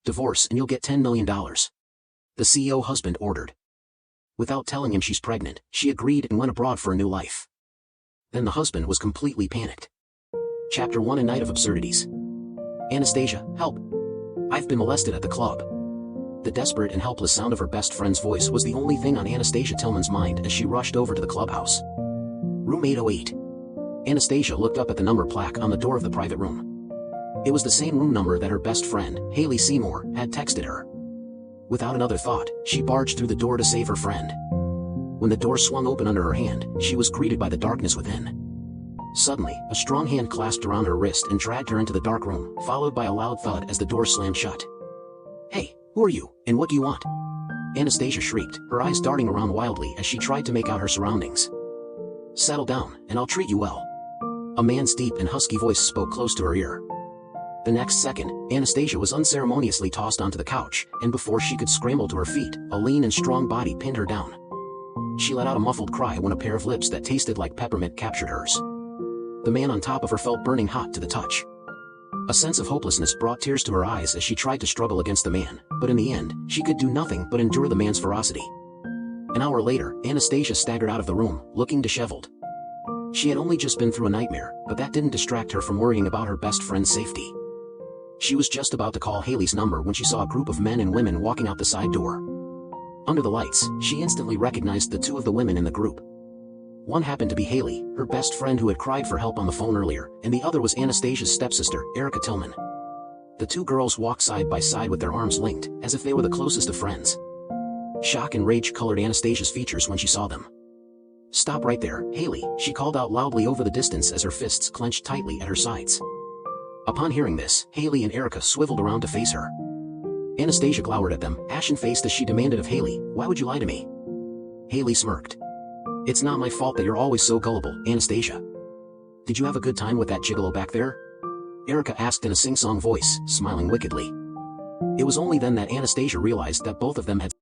Divorce and you'll get $10 million. The CEO husband ordered. Without telling him she's pregnant, she agreed and went abroad for a new life. Then the husband was completely panicked. Chapter 1: A Night of Absurdities. Anastasia, help! I've been molested at the club. The desperate and helpless sound of her best friend's voice was the only thing on Anastasia Tillman's mind as she rushed over to the clubhouse. Room 808. Anastasia looked up at the number plaque on the door of the private room. It was the same room number that her best friend, Haley Seymour, had texted her. Without another thought, she barged through the door to save her friend. When the door swung open under her hand, she was greeted by the darkness within. Suddenly, a strong hand clasped around her wrist and dragged her into the dark room, followed by a loud thud as the door slammed shut. "Hey, who are you, and what do you want?" Anastasia shrieked, her eyes darting around wildly as she tried to make out her surroundings. "Settle down, and I'll treat you well." A man's deep and husky voice spoke close to her ear. The next second, Anastasia was unceremoniously tossed onto the couch, and before she could scramble to her feet, a lean and strong body pinned her down. She let out a muffled cry when a pair of lips that tasted like peppermint captured hers. The man on top of her felt burning hot to the touch. A sense of hopelessness brought tears to her eyes as she tried to struggle against the man, but in the end, she could do nothing but endure the man's ferocity. An hour later, Anastasia staggered out of the room, looking disheveled. She had only just been through a nightmare, but that didn't distract her from worrying about her best friend's safety. She was just about to call Haley's number when she saw a group of men and women walking out the side door. Under the lights, she instantly recognized the two of the women in the group. One happened to be Haley, her best friend who had cried for help on the phone earlier, and the other was Anastasia's stepsister, Erica Tillman. The two girls walked side by side with their arms linked, as if they were the closest of friends. Shock and rage colored Anastasia's features when she saw them. "Stop right there, Haley," she called out loudly over the distance as her fists clenched tightly at her sides. Upon hearing this, Haley and Erica swiveled around to face her. Anastasia glowered at them, ashen-faced as she demanded of Haley, "Why would you lie to me?" Haley smirked. "It's not my fault that you're always so gullible, Anastasia." "Did you have a good time with that gigolo back there?" Erica asked in a sing-song voice, smiling wickedly. It was only then that Anastasia realized that both of them had